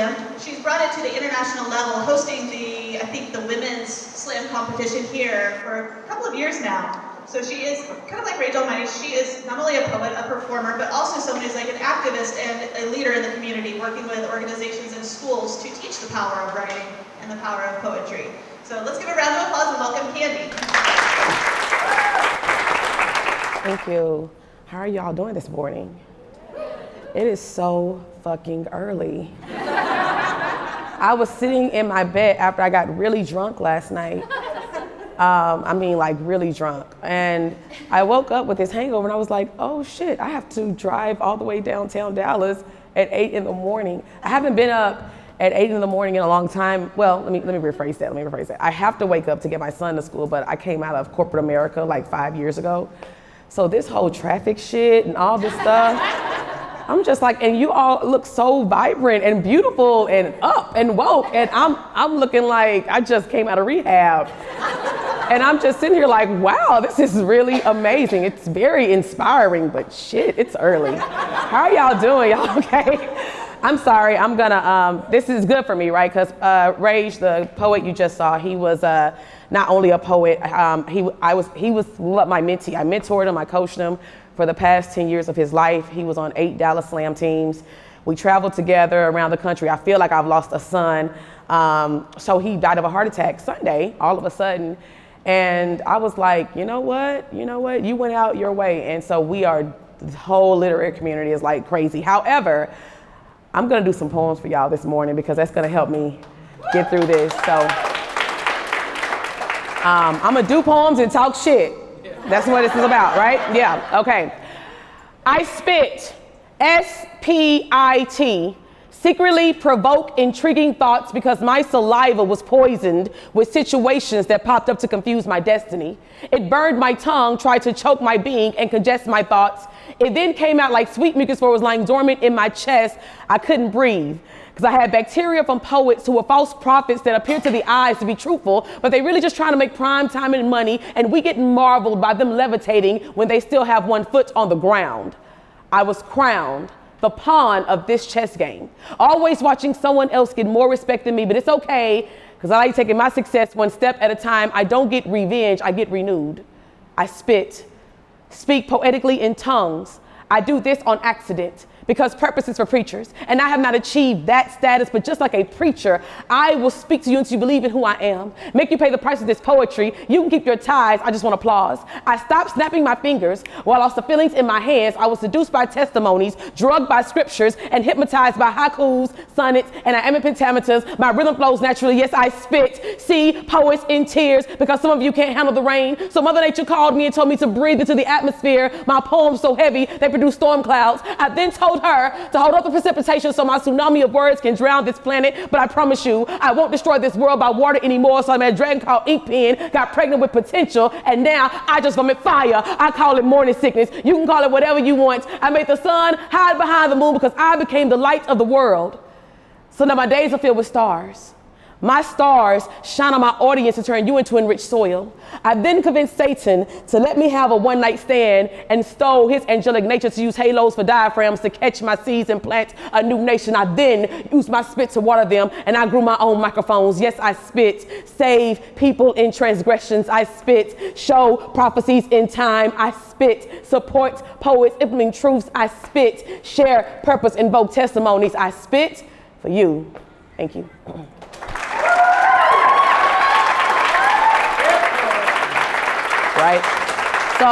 slam. She's brought it to the international level, hosting the women's slam competition here for a couple of years now. So she is kind of like Rachel Mighty. She is not only a poet, a performer, but also someone who's like an activist and a leader in the community, working with organizations and schools to teach the power of writing and the power of poetry. So let's give a round of applause and welcome Candy. Thank you. How are y'all doing this morning? It is so fucking early. I was sitting in my bed after I got really drunk last night. Really drunk. And I woke up with this hangover and I was like, oh shit, I have to drive all the way downtown Dallas at 8 in the morning. I haven't been up at 8 in the morning in a long time. Well, let me rephrase that. I have to wake up to get my son to school, but I came out of corporate America like 5 years ago. So this whole traffic shit and all this stuff, I'm just like, and you all look so vibrant and beautiful and up and woke, and I'm looking like I just came out of rehab. And I'm just sitting here like, wow, this is really amazing. It's very inspiring, but shit, it's early. How are y'all doing? Y'all okay? I'm sorry, I'm gonna, this is good for me, right? Because Rage, the poet you just saw, he was not only a poet, he was my mentee. I mentored him, I coached him for the past 10 years of his life. He was on 8 Dallas Slam teams. We traveled together around the country. I feel like I've lost a son. So he died of a heart attack Sunday, all of a sudden. And I was like, you know what, you went out your way. And so the whole literary community is like crazy. However, I'm gonna do some poems for y'all this morning because that's gonna help me get through this. So I'm gonna do poems and talk shit. That's what this is about, right? Yeah, okay. I spit, S-P-I-T, secretly provoke intriguing thoughts because my saliva was poisoned with situations that popped up to confuse my destiny. It burned my tongue, tried to choke my being and congest my thoughts. It then came out like sweet mucus where it was lying dormant in my chest. I couldn't breathe because I had bacteria from poets who were false prophets that appeared to the eyes to be truthful, but they really just trying to make prime time and money, and we get marveled by them levitating when they still have one foot on the ground. I was crowned the pawn of this chess game, always watching someone else get more respect than me, but it's okay, because I like taking my success one step at a time. I don't get revenge, I get renewed. I spit, speak poetically in tongues. I do this on accident because purpose is for preachers, and I have not achieved that status, but just like a preacher, I will speak to you until you believe in who I am, make you pay the price of this poetry. You can keep your ties, I just want applause. I stopped snapping my fingers while I lost the feelings in my hands. I was seduced by testimonies, drugged by scriptures, and hypnotized by haikus, sonnets, and iambic pentameters. My rhythm flows naturally, yes, I spit. See, poets in tears, because some of you can't handle the rain. So Mother Nature called me and told me to breathe into the atmosphere. My poems so heavy, they produce storm clouds. I then told her to hold up the precipitation so my tsunami of words can drown this planet, but I promise you, I won't destroy this world by water anymore. So I'm a dragon called Inkpen, got pregnant with potential, and now I just vomit fire. I call it morning sickness. You can call it whatever you want. I made the sun hide behind the moon because I became the light of the world. So now my days are filled with stars. My stars shine on my audience to turn you into enriched soil. I then convinced Satan to let me have a one-night stand and stole his angelic nature to use halos for diaphragms to catch my seeds and plant a new nation. I then used my spit to water them, and I grew my own microphones. Yes, I spit, save people in transgressions. I spit, show prophecies in time. I spit, support poets, implement truths. I spit, share purpose, invoke testimonies. I spit for you. Thank you. Right? So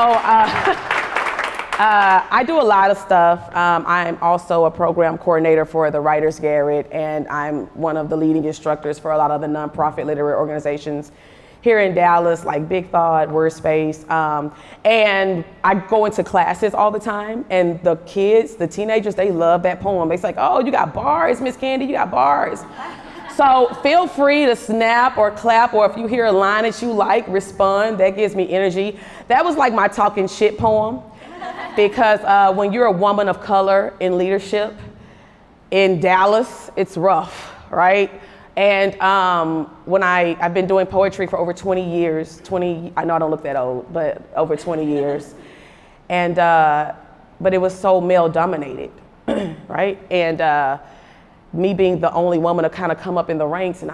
I do a lot of stuff. I'm also a program coordinator for the Writers Garret, and I'm one of the leading instructors for a lot of the nonprofit literary organizations here in Dallas, like Big Thought, Wordspace. And I go into classes all the time, and the kids, the teenagers, they love that poem. It's like, oh, you got bars, Miss Candy, you got bars. So feel free to snap or clap, or if you hear a line that you like, respond. That gives me energy. That was like my talking shit poem, because when you're a woman of color in leadership in Dallas, it's rough, right? And when I've been doing poetry for over 20 years, I know I don't look that old, but over 20 years. And, but it was so male dominated, right? And me being the only woman to kind of come up in the ranks, and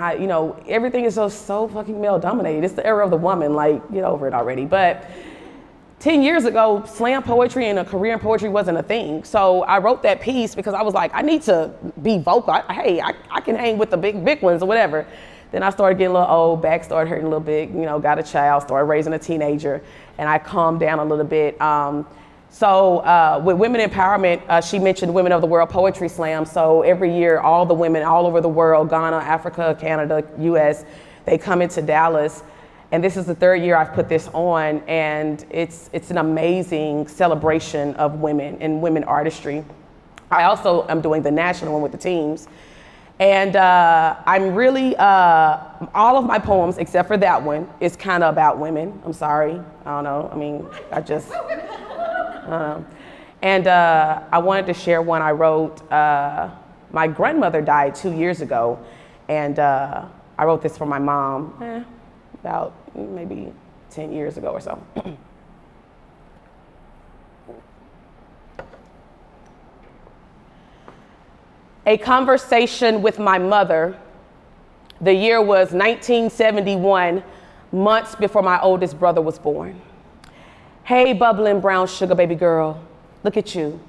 everything is just so fucking male dominated. It's the era of the woman, like, get over it already. But 10 years ago, slam poetry and a career in poetry wasn't a thing. So I wrote that piece because I was like, I need to be vocal. I can hang with the big ones or whatever. Then I started getting a little old, back started hurting a little bit, got a child, started raising a teenager, and I calmed down a little bit. So with women empowerment, she mentioned Women of the World Poetry Slam. So every year, all the women all over the world, Ghana, Africa, Canada, US, they come into Dallas. And this is the third year I've put this on, and it's an amazing celebration of women and women artistry. I also am doing the national one with the teams. And I'm really, all of my poems, except for that one, is kind of about women. I'm sorry, I don't know, I don't know. And I wanted to share one I wrote. My grandmother died 2 years ago, and I wrote this for my mom, about maybe 10 years ago or so. A conversation with my mother. The year was 1971, months before my oldest brother was born. Hey, bubbling brown sugar baby girl, look at you,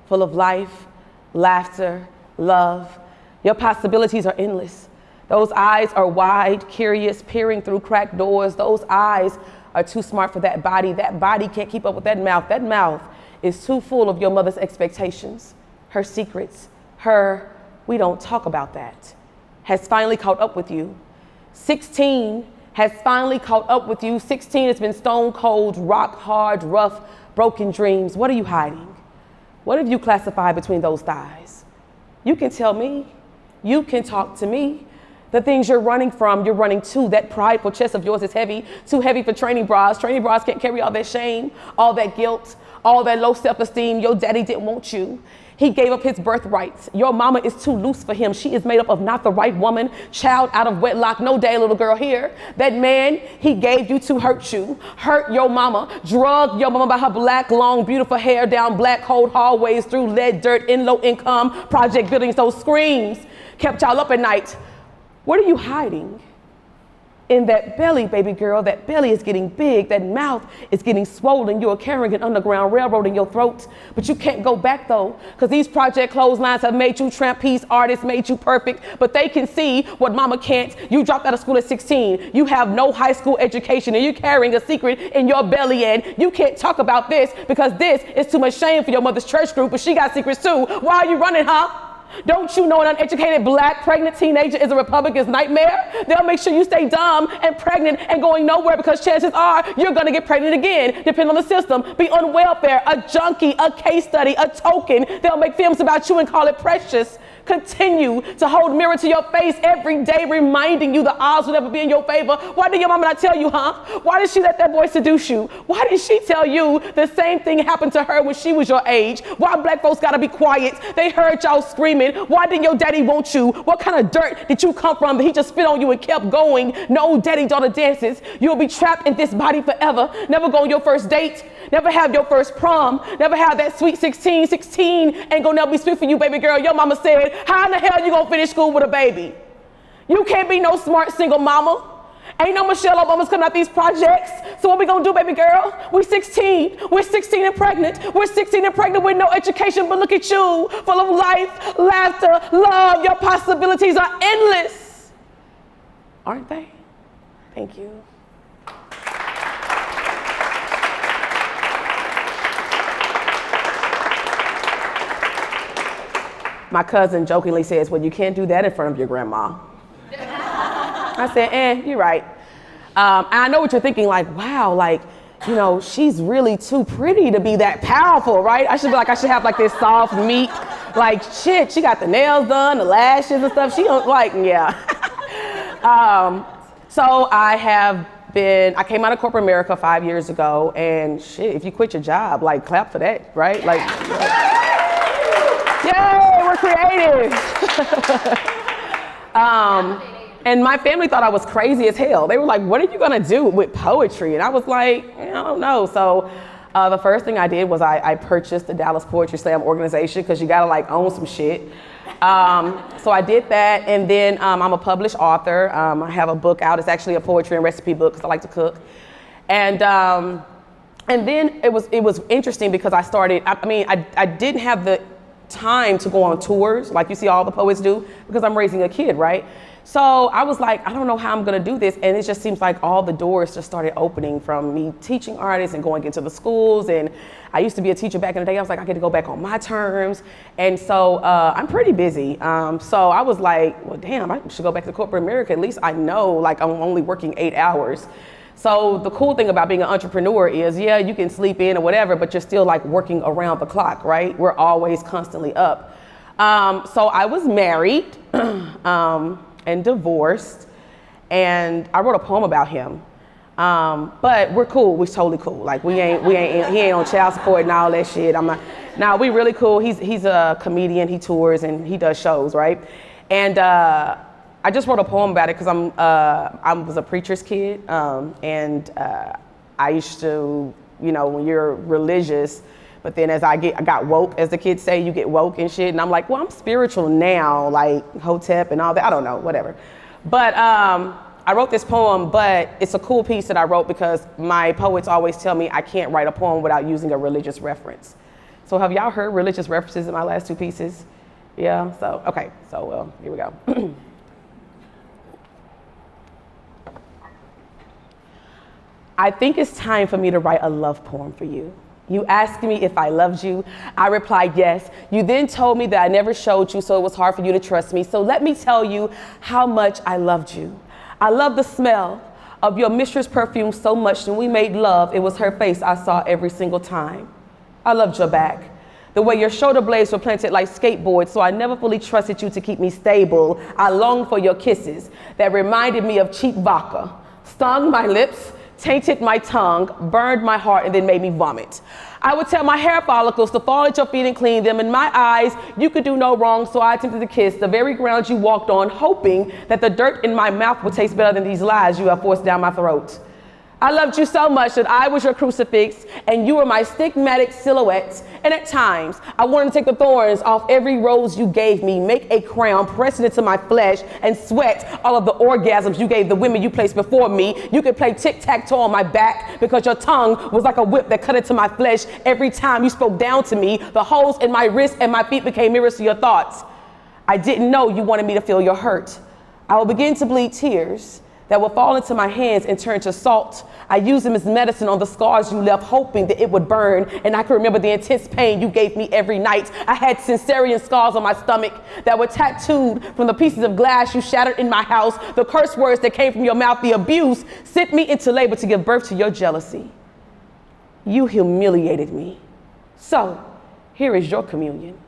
full of life, laughter, love. Your possibilities are endless. Those eyes are wide, curious, peering through cracked doors. Those eyes are too smart for that body. That body can't keep up with that mouth. That mouth is too full of your mother's expectations, her secrets, we don't talk about that, has finally caught up with you. 16 has finally caught up with you. 16 has been stone cold, rock hard, rough, broken dreams. What are you hiding? What have you classified between those thighs? You can tell me. You can talk to me. The things you're running from, you're running to. That prideful chest of yours is heavy, too heavy for training bras. Training bras can't carry all that shame, all that guilt, all that low self-esteem. Your daddy didn't want you. He gave up his birthrights. Your mama is too loose for him. She is made up of not the right woman, child out of wedlock, no day little girl here. That man he gave you to hurt you, hurt your mama, drug your mama by her black, long, beautiful hair down black, cold hallways, through lead, dirt, in low income, project buildings. Those screams kept y'all up at night. What are you hiding? In that belly, baby girl, that belly is getting big, that mouth is getting swollen. You are carrying an underground railroad in your throat, but you can't go back though, because these project clotheslines have made you trapeze artists, made you perfect, but they can see what mama can't. You dropped out of school at 16. You have no high school education, and you're carrying a secret in your belly, and you can't talk about this because this is too much shame for your mother's church group, but she got secrets too. Why are you running, huh? Don't you know an uneducated black pregnant teenager is a Republican's nightmare? They'll make sure you stay dumb and pregnant and going nowhere, because chances are you're gonna get pregnant again, depend on the system, be on welfare, a junkie, a case study, a token. They'll make films about you and call it precious. Continue to hold a mirror to your face every day, reminding you the odds will never be in your favor. Why did your mama not tell you, huh? Why did she let that boy seduce you? Why did she tell you the same thing happened to her when she was your age? Why black folks gotta be quiet? They heard y'all screaming. Why didn't your daddy want you? What kind of dirt did you come from that he just spit on you and kept going? No daddy-daughter dances. You'll be trapped in this body forever. Never go on your first date. Never have your first prom. Never have that sweet 16. 16 ain't gonna never be sweet for you, baby girl. Your mama said, how in the hell you gonna finish school with a baby? You can't be no smart single mama. Ain't no Michelle Obama's coming out these projects. So what we gonna do, baby girl? We're 16. We're 16 and pregnant. We're 16 and pregnant with no education, but look at you, full of life, laughter, love. Your possibilities are endless. Aren't they? Thank you. My cousin jokingly says, well, you can't do that in front of your grandma. I said, you're right. And I know what you're thinking, like, wow, like, she's really too pretty to be that powerful, right? I should have like this soft meat, like, shit, she got the nails done, the lashes and stuff. She don't like, yeah. So I came out of corporate America 5 years ago, and shit, if you quit your job, like, clap for that, right? Like, yay, we're creative. And my family thought I was crazy as hell. They were like, what are you gonna do with poetry? And I was like, I don't know. So the first thing I did was I purchased the Dallas Poetry Slam organization, because you gotta like own some shit. So I did that, and then I'm a published author. I have a book out. It's actually a poetry and recipe book because I like to cook. And then it was interesting because I started, I didn't have the time to go on tours like you see all the poets do because I'm raising a kid, right? So I was like, I don't know how I'm gonna do this. And it just seems like all the doors just started opening from me teaching artists and going into the schools. And I used to be a teacher back in the day. I was like, I get to go back on my terms. And so I'm pretty busy. So I was like, well, damn, I should go back to corporate America. At least I know like I'm only working 8 hours. So the cool thing about being an entrepreneur is, yeah, you can sleep in or whatever, but you're still like working around the clock, right? We're always constantly up. So I was married and divorced, and I wrote a poem about him. But we're cool. We're totally cool. Like he ain't on child support and all that shit. We really cool. He's a comedian. He tours and he does shows, right? And I just wrote a poem about it because I was a preacher's kid, and I used to, when you're religious, but then as I got woke, as the kids say, you get woke and shit, and I'm like, well, I'm spiritual now, like Hotep and all that. I don't know, whatever. But I wrote this poem, but it's a cool piece that I wrote because my poets always tell me I can't write a poem without using a religious reference. So have y'all heard religious references in my last 2 pieces? Yeah. So okay. So here we go. I think it's time for me to write a love poem for you. You asked me if I loved you. I replied yes. You then told me that I never showed you, so it was hard for you to trust me. So let me tell you how much I loved you. I love the smell of your mistress' perfume so much when we made love, it was her face I saw every single time. I loved your back, the way your shoulder blades were planted like skateboards, so I never fully trusted you to keep me stable. I longed for your kisses that reminded me of cheap vodka, stung my lips, tainted my tongue, burned my heart, and then made me vomit. I would tell my hair follicles to fall at your feet and clean them. In my eyes, you could do no wrong, so I attempted to kiss the very ground you walked on, hoping that the dirt in my mouth would taste better than these lies you have forced down my throat. I loved you so much that I was your crucifix and you were my stigmatic silhouette. And at times, I wanted to take the thorns off every rose you gave me, make a crown, press it into my flesh, and sweat all of the orgasms you gave the women you placed before me. You could play tic-tac-toe on my back because your tongue was like a whip that cut into my flesh every time you spoke down to me. The holes in my wrists and my feet became mirrors to your thoughts. I didn't know you wanted me to feel your hurt. I will begin to bleed tears that will fall into my hands and turn to salt. I use them as medicine on the scars you left, hoping that it would burn, and I can remember the intense pain you gave me every night. I had Caesarean scars on my stomach that were tattooed from the pieces of glass you shattered in my house, the curse words that came from your mouth, the abuse sent me into labor to give birth to your jealousy. You humiliated me. So, here is your communion.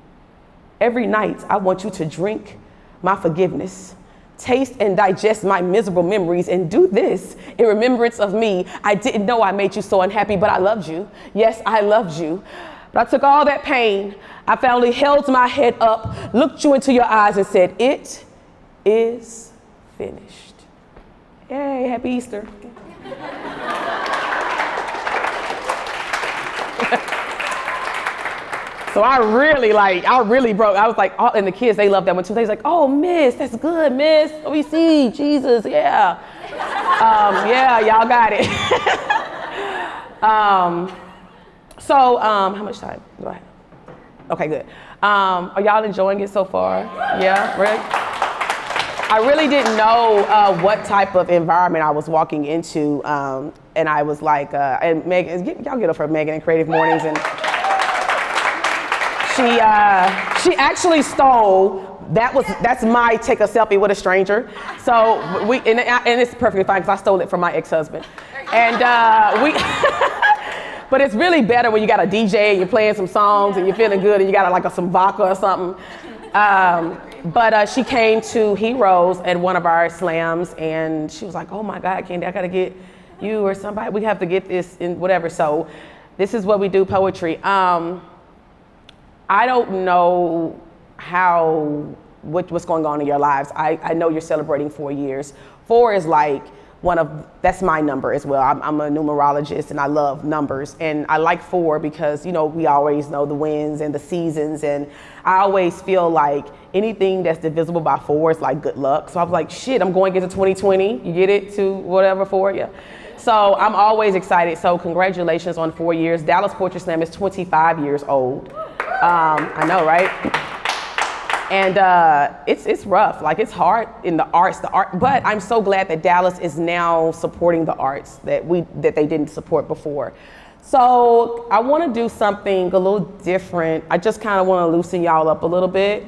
Every night, I want you to drink my forgiveness, taste and digest my miserable memories, and do this in remembrance of me. I didn't know I made you so unhappy, but I loved you. Yes, I loved you. But I took all that pain. I finally held my head up, looked you into your eyes, and said, "It is finished." Yay, happy Easter. So I really broke. I was like, oh, and the kids, they love that one too. They was like, "Oh, miss, that's good, miss. We see Jesus, yeah." Yeah, y'all got it. How much time do I have? Okay, good. Are y'all enjoying it so far? Yeah, right? I really didn't know what type of environment I was walking into, and I was like, and Megan, y'all get up for Megan and Creative Mornings, and she actually stole. That's my take a selfie with a stranger. So and it's perfectly fine because I stole it from my ex-husband, and But it's really better when you got a DJ and you're playing some songs and you're feeling good and you got some vodka or something. But she came to Heroes at one of our slams and she was like, "Oh my God, Candy, I gotta get you or somebody. We have to get this in whatever." So this is what we do, poetry. I don't know what's going on in your lives. I know you're celebrating 4 years. 4 is like that's my number as well. I'm a numerologist and I love numbers. And I like 4 because, you know, we always know the wins and the seasons. And I always feel like anything that's divisible by 4 is like good luck. So I was like, shit, I'm going into 2020. You get it to whatever for you. So I'm always excited. So congratulations on 4 years. Dallas Poetry Slam is 25 years old. I know, right? And it's rough, like it's hard in the art, but I'm so glad that Dallas is now supporting the arts that they didn't support before. So I want to do something a little different. I just kind of want to loosen y'all up a little bit.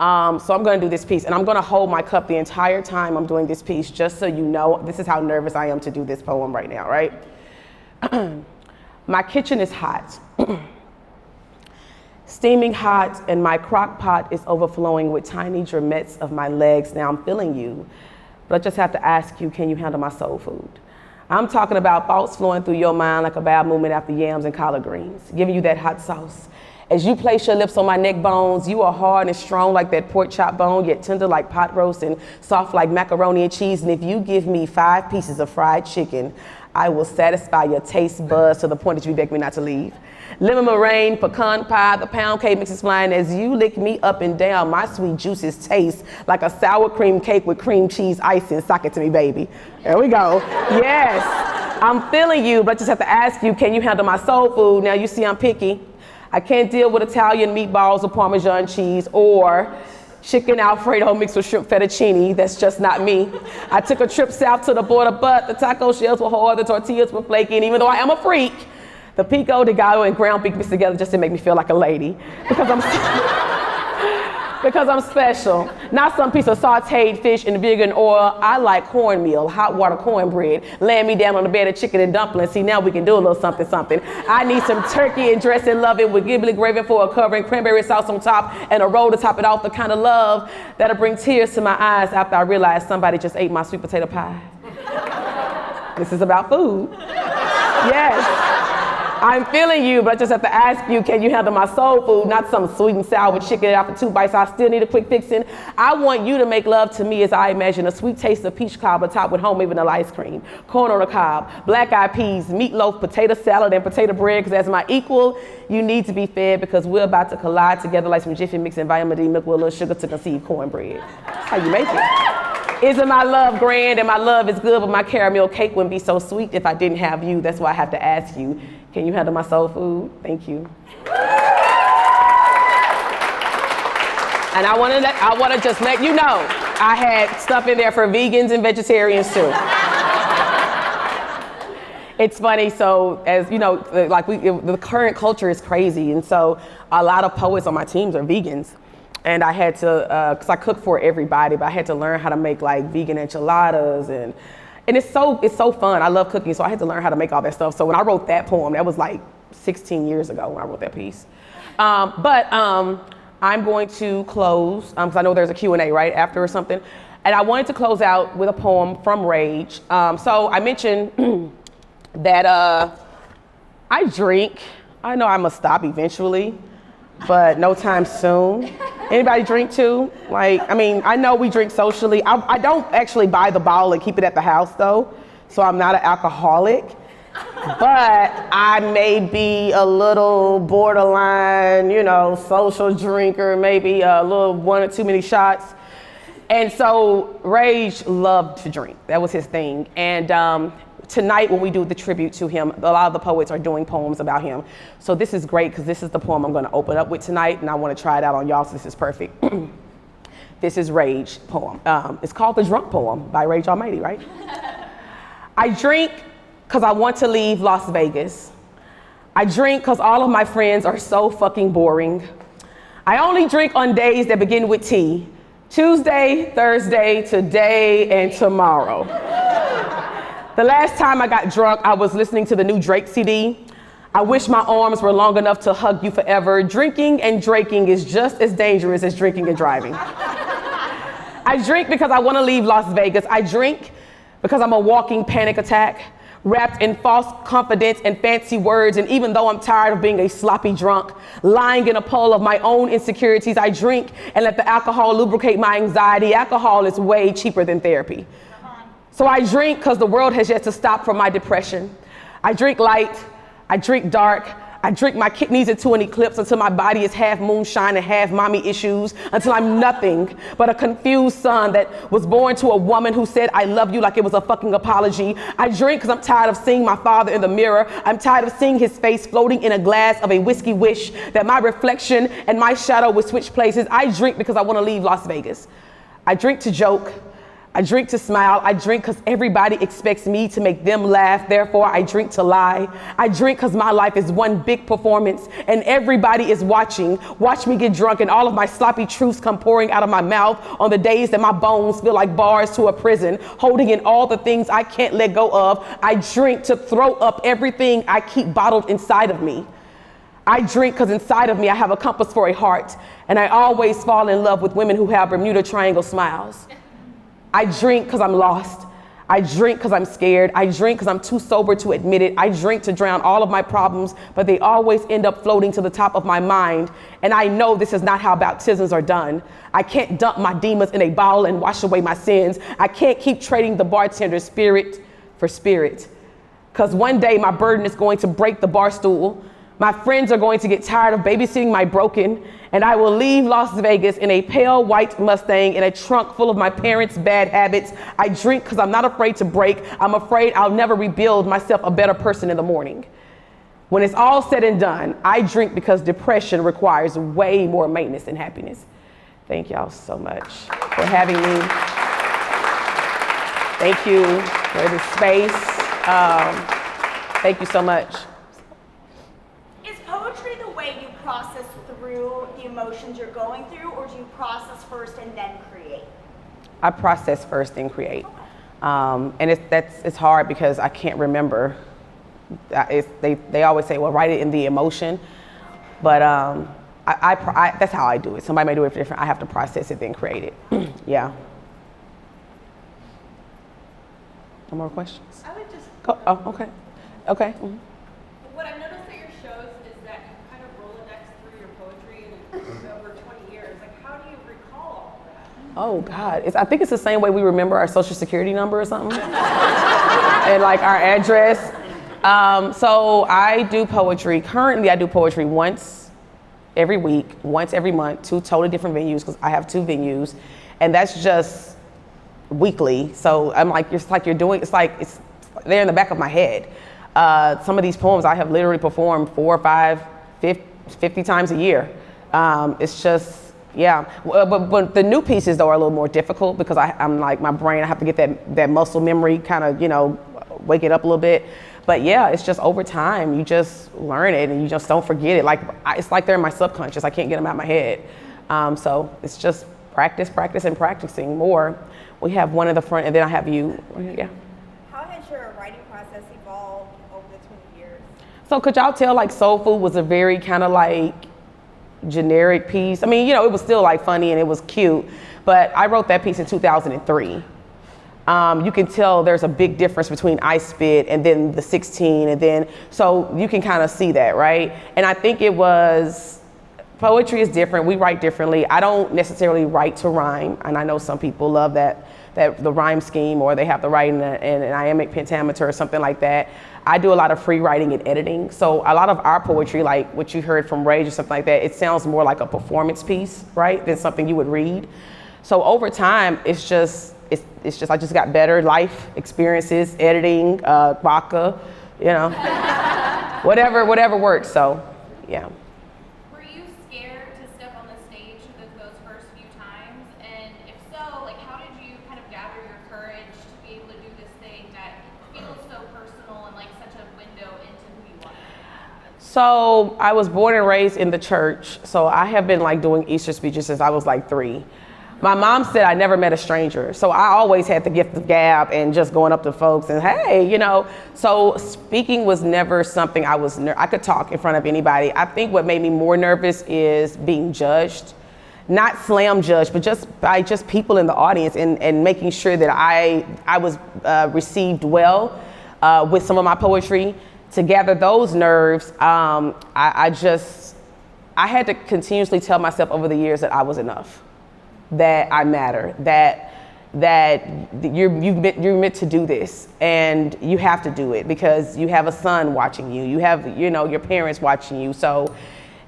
So I'm going to do this piece, and I'm going to hold my cup the entire time I'm doing this piece, just so you know, this is how nervous I am to do this poem right now, right? My kitchen is hot. Steaming hot, and my crock pot is overflowing with tiny drumettes of my legs. Now I'm feeling you, but I just have to ask you, can you handle my soul food? I'm talking about thoughts flowing through your mind like a bad movement after yams and collard greens, giving you that hot sauce. As you place your lips on my neck bones, you are hard and strong like that pork chop bone, yet tender like pot roast and soft like macaroni and cheese. And if you give me 5 pieces of fried chicken, I will satisfy your taste buds to the point that you beg me not to leave. Lemon meringue, pecan pie, the pound cake mix is flying as you lick me up and down. My sweet juices taste like a sour cream cake with cream cheese icing. Sock it to me, baby. There we go. Yes, I'm feeling you, but I just have to ask you, can you handle my soul food? Now you see I'm picky. I can't deal with Italian meatballs or Parmesan cheese or chicken Alfredo mixed with shrimp fettuccine. That's just not me. I took a trip south to the border, but the taco shells were hard, the tortillas were flaky, and even though I am a freak, the pico de gallo and ground beef mixed together just to make me feel like a lady. Because I'm special. Not some piece of sauteed fish in vegan oil. I like cornmeal, hot water cornbread. Laying me down on the bed of chicken and dumplings. See, now we can do a little something, something. I need some turkey and dressing, love it with ghibli gravy for a covering, cranberry sauce on top, and a roll to top it off. The kind of love that'll bring tears to my eyes after I realize somebody just ate my sweet potato pie. This is about food. Yes. I'm feeling you, but I just have to ask you, can you handle my soul food? Not some sweet and sour chicken after 2 bites. I still need a quick fixing. I want you to make love to me as I imagine a sweet taste of peach cobbler topped with homemade vanilla ice cream, corn on the cob, black-eyed peas, meatloaf, potato salad, and potato bread. Because as my equal, you need to be fed because we're about to collide together like some Jiffy Mix and vitamin D milk with a little sugar to conceive cornbread. That's how you make it. Isn't my love grand and my love is good, but my caramel cake wouldn't be so sweet if I didn't have you. That's why I have to ask you, can you handle my soul food? Thank you. And I want to just let you know, I had stuff in there for vegans and vegetarians too. It's funny, so as you know, like the current culture is crazy, and so a lot of poets on my teams are vegans. And I had to, cause I cook for everybody, but I had to learn how to make like vegan enchiladas and it's so fun. I love cooking, so I had to learn how to make all that stuff. So when I wrote that poem, that was like 16 years ago when I wrote that piece. I'm going to close, because I know there's a Q&A right after or something. And I wanted to close out with a poem from Rage. So I mentioned that I drink. I know I must stop eventually, but no time soon. Anybody drink too? Like, I mean, I know we drink socially. I don't actually buy the bottle and keep it at the house though, so I'm not an alcoholic. But I may be a little borderline, you know, social drinker, maybe a little 1 or 2 many shots. And so Rage loved to drink. That was his thing. And tonight when we do the tribute to him, a lot of the poets are doing poems about him. So this is great because this is the poem I'm going to open up with tonight, and I want to try it out on y'all, so this is perfect. This is Rage poem. It's called The Drunk Poem by Rage Almighty, right? I drink because I want to leave Las Vegas. I drink because all of my friends are so fucking boring. I only drink on days that begin with T. Tuesday, Thursday, today, and tomorrow. The last time I got drunk, I was listening to the new Drake CD. I wish my arms were long enough to hug you forever. Drinking and draking is just as dangerous as drinking and driving. I drink because I want to leave Las Vegas. I drink because I'm a walking panic attack, wrapped in false confidence and fancy words. And even though I'm tired of being a sloppy drunk, lying in a pool of my own insecurities, I drink and let the alcohol lubricate my anxiety. Alcohol is way cheaper than therapy. So I drink because the world has yet to stop from my depression. I drink light, I drink dark, I drink my kidneys into an eclipse until my body is half moonshine and half mommy issues, until I'm nothing but a confused son that was born to a woman who said, I love you like it was a fucking apology. I drink because I'm tired of seeing my father in the mirror. I'm tired of seeing his face floating in a glass of a whiskey wish that my reflection and my shadow would switch places. I drink because I want to leave Las Vegas. I drink to joke. I drink to smile. I drink because everybody expects me to make them laugh. Therefore, I drink to lie. I drink because my life is one big performance and everybody is watching. Watch me get drunk and all of my sloppy truths come pouring out of my mouth on the days that my bones feel like bars to a prison, holding in all the things I can't let go of. I drink to throw up everything I keep bottled inside of me. I drink because inside of me I have a compass for a heart, and I always fall in love with women who have Bermuda Triangle smiles. I drink because I'm lost. I drink because I'm scared. I drink because I'm too sober to admit it. I drink to drown all of my problems, but they always end up floating to the top of my mind. And I know this is not how baptisms are done. I can't dump my demons in a bottle and wash away my sins. I can't keep trading the bartender's spirit for spirit. Because one day my burden is going to break the bar stool. My friends are going to get tired of babysitting my broken, and I will leave Las Vegas in a pale white Mustang in a trunk full of my parents' bad habits. I drink because I'm not afraid to break. I'm afraid I'll never rebuild myself a better person in the morning. When it's all said and done, I drink because depression requires way more maintenance than happiness. Thank y'all so much for having me. Thank you for the space. Thank you so much. Poetry the way you process through the emotions you're going through, or do you process first and then create? I process first and create. And it's hard because I can't remember. They always say, well, write it in the emotion. But that's how I do it. Somebody may do it different. I have to process it, then create it. Yeah. No more questions? I would just... Oh, okay. Okay. Mm-hmm. What I've noticed at your shows is that you kind of Rolodex through your poetry and over 20 years. Like, how do you recall all that? Oh, God. I think it's the same way we remember our social security number or something. And like our address. So I do poetry. Currently, I do poetry once every week, once every month, 2 totally different venues, because I have 2 venues. And that's just weekly. So I'm like, it's like it's there in the back of my head. Some of these poems I have literally performed 4, 5, 50 times a year. It's just, yeah. But the new pieces though are a little more difficult because I'm like, my brain, I have to get that muscle memory kind of, wake it up a little bit. But yeah, it's just over time, you just learn it and you just don't forget it. It's like they're in my subconscious. I can't get them out of my head. So it's just practice, and practicing more. We have one in the front and then I have you. Yeah. How has your writing process evolved over the 20 years? So could y'all tell Soul Food was a very kind of generic piece? I mean, it was still funny and it was cute, but I wrote that piece in 2003. You can tell there's a big difference between I Spit and then the 16 and then, so you can kind of see that, right? And I think poetry is different. We write differently. I don't necessarily write to rhyme, and I know some people love that the rhyme scheme, or they have to write in an iambic pentameter or something like that. I do a lot of free writing and editing. So a lot of our poetry, like what you heard from Rage or something like that, it sounds more like a performance piece, right, than something you would read. So over time, it's just I just got better life experiences, editing, vodka, whatever works. So, yeah. Were you scared to step on the stage those first few times? And if so, how did you kind of gather your courage to be able to do this thing that feels so personal and such a window into who you are? So I was born and raised in the church. So I have been doing Easter speeches since I was 3. My mom said I never met a stranger. So I always had the gift of gab and just going up to folks and hey, so speaking was never something I could talk in front of anybody. I think what made me more nervous is being judged, not slam judged, but just by people in the audience and making sure that I was received well with some of my poetry. To gather those nerves, I had to continuously tell myself over the years that I was enough, that I matter, that that you're meant to do this, and you have to do it because you have a son watching you. You have, your parents watching you. So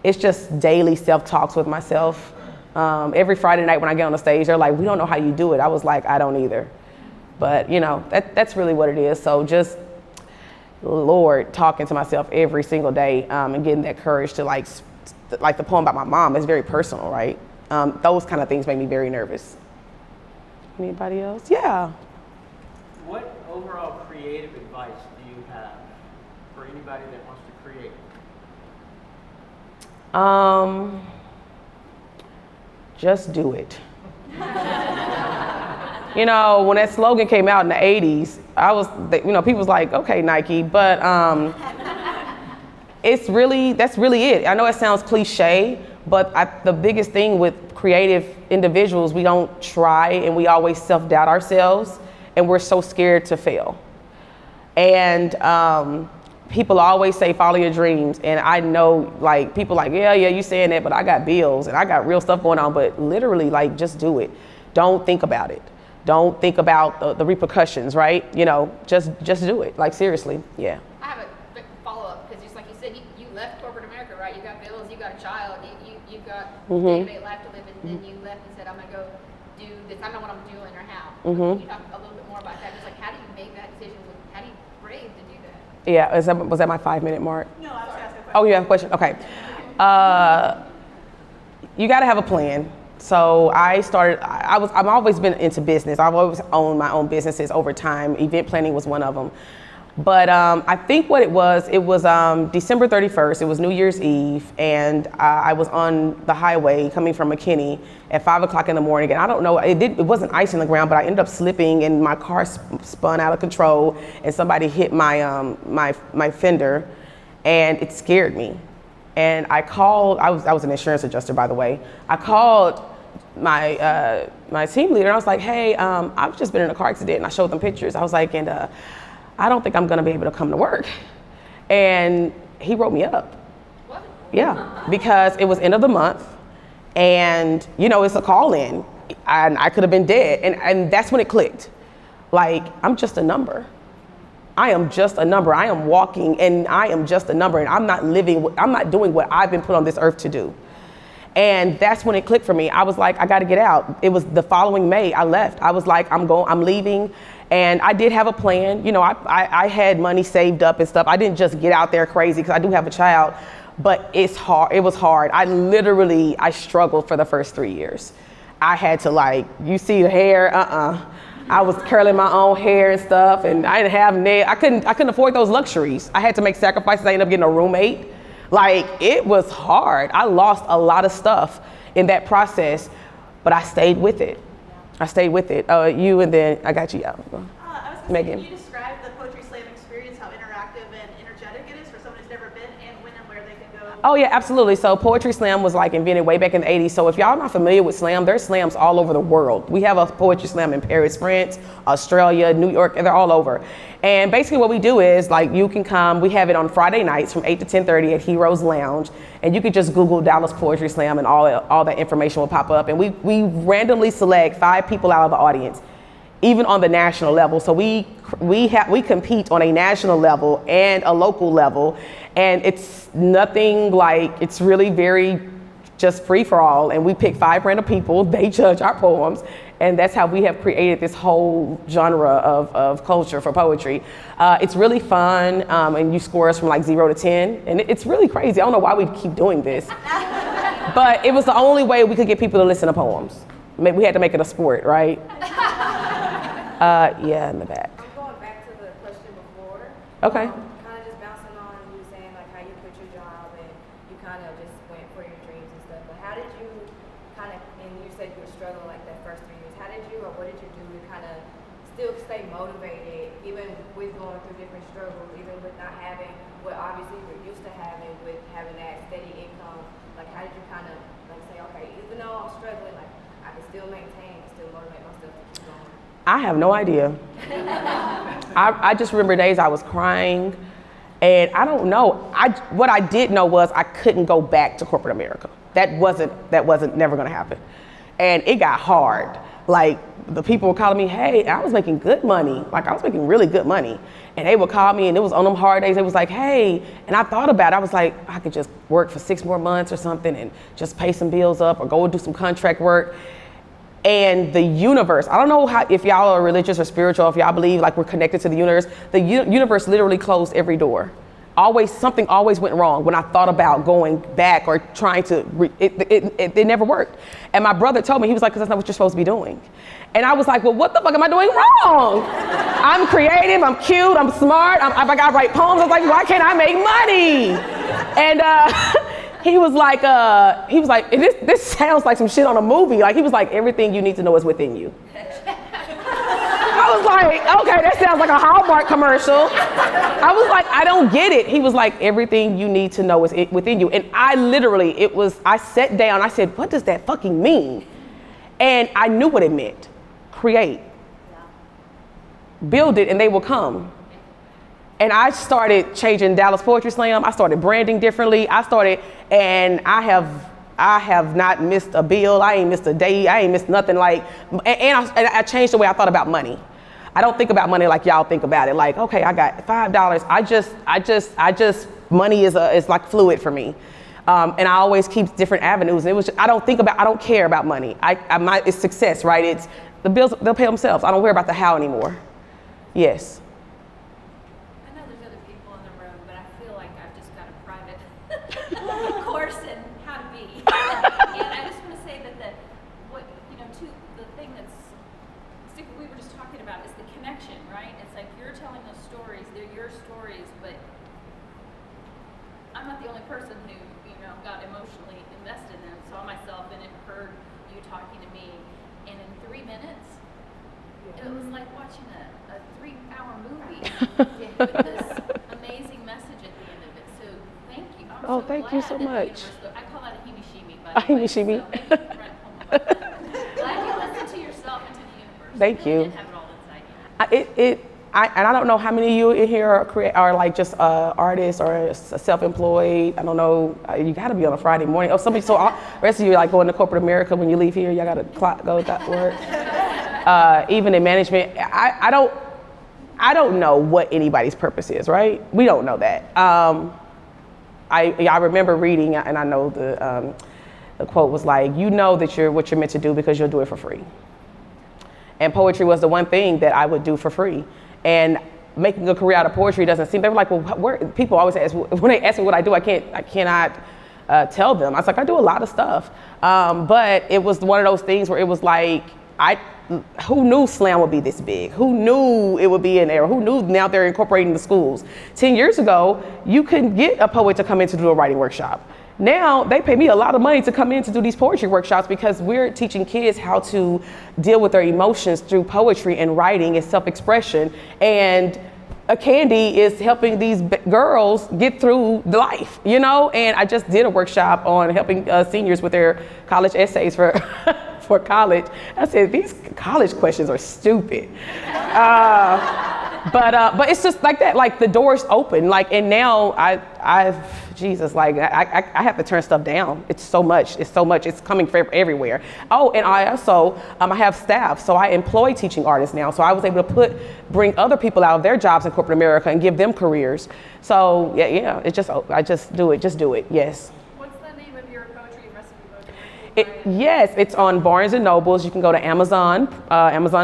it's just daily self-talks with myself. Every Friday night when I get on the stage, they're like, "We don't know how you do it." I was like, "I don't either." But that's really what it is. So just Lord, talking to myself every single day, and getting that courage to like the poem about my mom is very personal, right? Those kind of things make me very nervous. Anybody else? Yeah. What overall creative advice do you have for anybody that wants to create? Just do it. When that slogan came out in the 80s, people was like, okay, Nike, but that's really it. I know it sounds cliche, but the biggest thing with creative individuals, we don't try and we always self-doubt ourselves and we're so scared to fail. And people always say, follow your dreams. And I know people yeah, you saying that, but I got bills and I got real stuff going on, but literally just do it. Don't think about it. Don't think about the repercussions, right? Just do it. Seriously, yeah. I have a quick follow-up because just like you said, you left corporate America, right? You got bills, you got a child, you've got day-to-day life to live, and then you left and said, I'm gonna go do this. I don't know what I'm doing or how. Can you talk a little bit more about that? Just how do you make that decision? How do you brave to do that? Yeah, was that my 5-minute mark? No, I was asking a question. Oh, you have a question? Okay. You got to have a plan. So I've always been into business. I've always owned my own businesses over time. Event planning was one of them. But I think what it was December 31st. It was New Year's Eve. And I was on the highway coming from McKinney at 5 o'clock in the morning. And I don't know, it wasn't ice on the ground, but I ended up slipping and my car spun out of control and somebody hit my fender and it scared me. And I called, I was an insurance adjuster, by the way. I called my team leader, and I was like, hey, I've just been in a car accident, and I showed them pictures. I was like, and I don't think I'm gonna be able to come to work. And he wrote me up. What? Yeah, because it was end of the month, and it's a call-in, and I could have been dead, and that's when it clicked. I'm just a number. I am just a number. I am walking, and I am just a number, and I'm not doing what I've been put on this earth to do. And that's when it clicked for me. I was like, I got to get out. It was the following May, I left. I was like, I'm leaving. And I did have a plan. I had money saved up and stuff. I didn't just get out there crazy because I do have a child, but it's hard. It was hard. I struggled for the first 3 years. I had to you see the hair, I was curling my own hair and stuff, and I didn't have nails. I couldn't afford those luxuries. I had to make sacrifices. I ended up getting a roommate. It was hard. I lost a lot of stuff in that process, but I stayed with it. You, and then I got you. I was going to say, Megan. can you describe the Poetry Slam experience, how interactive and energetic it is for someone who's never been, and when and where they can go? Oh yeah, absolutely. So Poetry Slam was invented way back in the 80s. So if y'all are not familiar with slam, there's slams all over the world. We have a Poetry Slam in Paris, France, Australia, New York, and they're all over. And basically what we do is you can come, we have it on Friday nights from 8 to 10:30 at Heroes Lounge. And you could just Google Dallas Poetry Slam and all that information will pop up. And we randomly select 5 people out of the audience, even on the national level. So we compete on a national level and a local level. And it's nothing it's really very just free for all. And we pick 5 random people, they judge our poems. And that's how we have created this whole genre of culture for poetry. It's really fun, and you score us from 0 to 10. And it's really crazy. I don't know why we keep doing this. But it was the only way we could get people to listen to poems. We had to make it a sport, right? Yeah, in the back. I'm going back to the question before. Okay. Kind of just bouncing on you saying how you quit your job and you kind of just went for your dreams and stuff. But how did you and you said you were struggling that first 3 years. How did you, or what did you do to kind of still stay motivated, even with going through different struggles, even with not having what obviously you're used to having, with having that steady income? How did you kind of say, okay, even though I'm struggling, I can still maintain and still motivate myself to keep going? I have no idea. I just remember days I was crying, and I don't know. What I did know was I couldn't go back to corporate America. That wasn't never gonna happen. And it got hard. like the people were calling me, hey, I was making good money. Like I was making really good money. And they would call me and it was on them hard days. It was like, hey, and I thought about it. I was like, I could just work for 6 more months or something and just pay some bills up or go and do some contract work. And the universe, I don't know how, if y'all are religious or spiritual, if y'all believe like we're connected to the universe, the universe literally closed every door. Something always went wrong when I thought about going back or trying to, it never worked. And my brother told me, he was like, because that's not what you're supposed to be doing. And I was like, well, what the fuck am I doing wrong? I'm creative, I'm cute, I'm smart, I got to write poems. I was like, why can't I make money? And he was like, this sounds like some shit on a movie. Like, he was like, everything you need to know is within you. I was like, okay, that sounds like a Hallmark commercial. I was like, I don't get it. He was like, everything you need to know is within you. And I literally, I sat down, I said, what does that fucking mean? And I knew what it meant. Create. Build it and they will come. And I started changing Dallas Poetry Slam. I started branding differently. And I have not missed a bill. I ain't missed a day. I ain't missed nothing. Like, and I changed the way I thought about money. I don't think about money like y'all think about it. Like, okay, I got $5. I just money is like fluid for me. And I always keep different avenues. I don't care about money. It's success, right? It's the bills, they'll pay themselves. I don't worry about the how anymore. Yes. I know there's other people in the room, but I feel like I've just got a private course in how to be. And I just want to say that the thing that's, we were just talking about is the connection, right? It's like you're telling those stories, they're your stories, but I'm not the only person who, got emotionally invested in them. Saw myself in it, heard you talking to me, and in 3 minutes, it was like watching a 3-hour movie with this amazing message at the end of it. So thank you. Thank you so much. I call that a himi-shimi, by A the way. himi-shimi. So thank you for writing a poem about that. Glad you listened to yourself and to the universe. Thank you. Didn't have it all inside you. And I don't know how many of you in here are like just artists or self-employed. I don't know. You got to be on a Friday morning. The rest of you like going to corporate America when you leave here. Y'all got to go to work. Even in management, I don't know what anybody's purpose is. Right? We don't know that. I remember reading, and I know the quote was like, you know that what you're meant to do because you'll do it for free. And poetry was the one thing that I would do for free. And making a career out of poetry doesn't seem, they were like, well, people always ask, when they ask me what I do, I cannot tell them. I was like, I do a lot of stuff. But it was one of those things where it was like, who knew slam would be this big? Who knew it would be in there? Who knew now they're incorporating the schools? 10 years ago, you couldn't get a poet to come in to do a writing workshop. Now they pay me a lot of money to come in to do these poetry workshops because we're teaching kids how to deal with their emotions through poetry and writing and self-expression. And Candy is helping these girls get through life, And I just did a workshop on helping seniors with their college essays for for college. I said, these college questions are stupid. But it's just like that, like the door's open, and now Jesus, I have to turn stuff down. It's so much, it's coming from everywhere. Oh, and I also, I have staff, so I employ teaching artists now. So I was able to bring other people out of their jobs in corporate America and give them careers. So yeah, I just do it, yes. What's the name of your poetry recipe book? Yes, it's on Barnes and Nobles. You can go to Amazon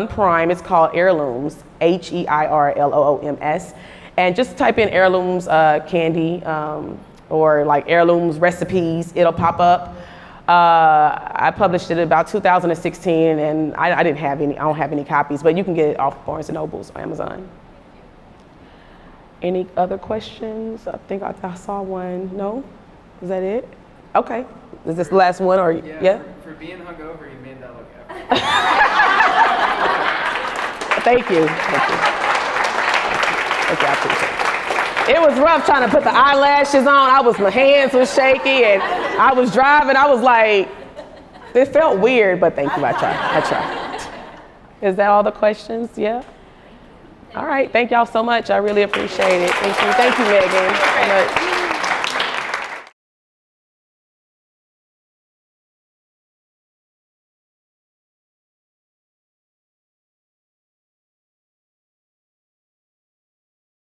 Prime. It's called Heirlooms, Heirlooms. And just type in Heirlooms Candy or like Heirlooms recipes. It'll pop up. I published it in about 2016, and I don't have any copies, but you can get it off Barnes and Nobles or Amazon. Any other questions? I think I saw one. No? Is that it? Okay. Is this the last one or yeah? For being hungover, you made that look effortless. Thank you. I appreciate it. It was rough trying to put the eyelashes on. My hands were shaky, and I was driving. I was like, it felt weird, but thank you. I tried. Is that all the questions? Yeah? All right. Thank y'all so much. I really appreciate it. Thank you. Thank you, Megan, so much.